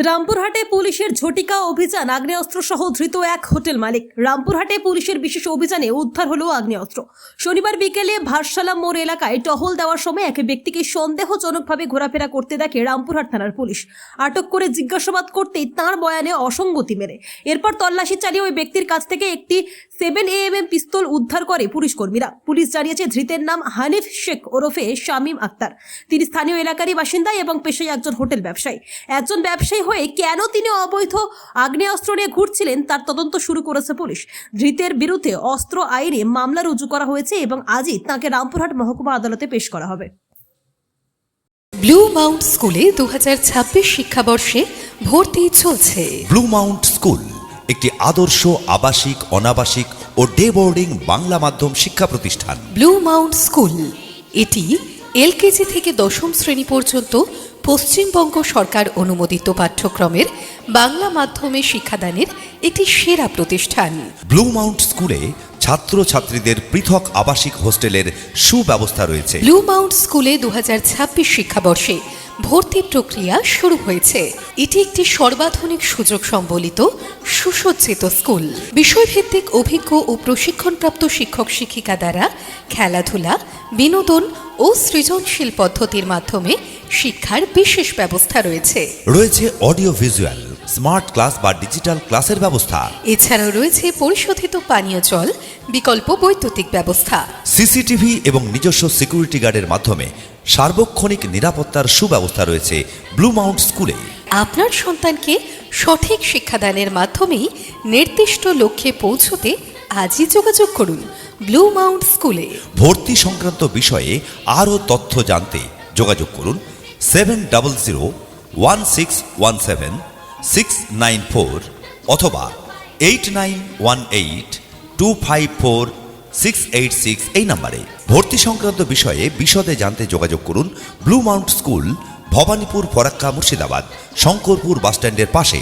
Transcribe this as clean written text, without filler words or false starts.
রামপুরহাটে পুলিশের ঝটিকা অভিযান, আগ্নেয়াস্ত্র সহ ধৃত এক হোটেল মালিক। রামপুরহাটে পুলিশের বিশেষ অভিযানে উদ্ধার হলো আগ্নেয়াস্ত্র। শনিবার বিকেলে ভারসালাম মোড় এলাকায় টহল দেওয়ার সময় এক ব্যক্তিকে সন্দেহজনকভাবে ঘোরাফেরা করতে দেখে রামপুরহাট থানার পুলিশ। আটক করে জিজ্ঞাসাবাদ করতেই তাঁর বয়ানে অসঙ্গতি মেলে। এরপর তল্লাশি চালিয়ে ওই ব্যক্তির কাছ থেকে একটি 7mm পিস্তল উদ্ধার করে পুলিশ কর্মীরা। পুলিশ জানিয়েছে ধৃতের নাম হানিফ শেখ ওরফে শামীম আক্তার। তিনি স্থানীয় এলাকারই বাসিন্দা এবং পেশায় একজন হোটেল ব্যবসায়ী। একজন ব্যবসায়ী হয়ে কেন তিনি অবৈধ আগ্নেয়াস্ত্র নিয়ে ঘুরছিলেন তার তদন্ত শুরু করেছে পুলিশ। ধৃতের বিরুদ্ধে অস্ত্র আইনে মামলা রুজু করা হয়েছে এবং আজই তাকে রামপুরহাট মহকুমা আদালতে পেশ করা হবে। ব্লু মাউন্ট স্কুলে 2026 শিক্ষাবর্ষে ভর্তি চলছে। ব্লু মাউন্ট স্কুল একটি আদর্শ আবাসিক, অনাবাসিক ও ডে বোর্ডিং বাংলা মাধ্যম শিক্ষা প্রতিষ্ঠান। ব্লু মাউন্ট স্কুল এটি এলকেজি থেকে দশম শ্রেণী পর্যন্ত পশ্চিমবঙ্গ সরকার অনুমোদিত পাঠ্যক্রমের বাংলা মাধ্যমে শিক্ষাদানের একটি সেরা প্রতিষ্ঠান। ব্লু মাউন্ট স্কুলে ছাত্রছাত্রীদের পৃথক আবাসিক হোস্টেলের সুব্যবস্থা রয়েছে। ব্লু মাউন্ট স্কুলে 2026 শিক্ষাবর্ষে ভর্তি প্রক্রিয়া শুরু হয়েছে। এটি একটি সর্বাধুনিক সুযোগ সম্বলিত সুসজ্জিত স্কুল। বিষয়ভিত্তিক অভিজ্ঞ ও প্রশিক্ষণপ্রাপ্ত শিক্ষক শিক্ষিকা দ্বারা খেলাধুলা, বিনোদন ও সৃজনশীল পদ্ধতির মাধ্যমে শিক্ষার বিশেষ ব্যবস্থা রয়েছে। রয়েছে অডিও ভিজুয়াল, স্মার্ট ক্লাস বা ডিজিটাল ক্লাসের ব্যবস্থা। এছাড়াও রয়েছে পরিশোধিত পানীয় জল, বিকল্প বৈদ্যুতিক ব্যবস্থা, সিসিটিভি এবং নিজস্ব সিকিউরিটি গার্ডের মাধ্যমে সার্বক্ষণিক নিরাপত্তার সুব্যবস্থা রয়েছে ব্লু মাউন্ট স্কুলে। আপনার সন্তানকে সঠিক শিক্ষাদানের মাধ্যমেই নির্দিষ্ট লক্ষ্যে পৌঁছতে আজই যোগাযোগ করুন ব্লু মাউন্ট স্কুলে। ভর্তি সংক্রান্ত বিষয়ে আরও তথ্য জানতে যোগাযোগ করুন 70001617 694 অথবা 8918254686 এই নম্বরে। ভর্তি সংক্রান্ত বিষয়ে বিশদে জানতে যোগাযোগ করুন Blue Mount School, Bhawanipur, Farakka, Murshidabad, Shankarpur বাসস্ট্যান্ডের পাশে।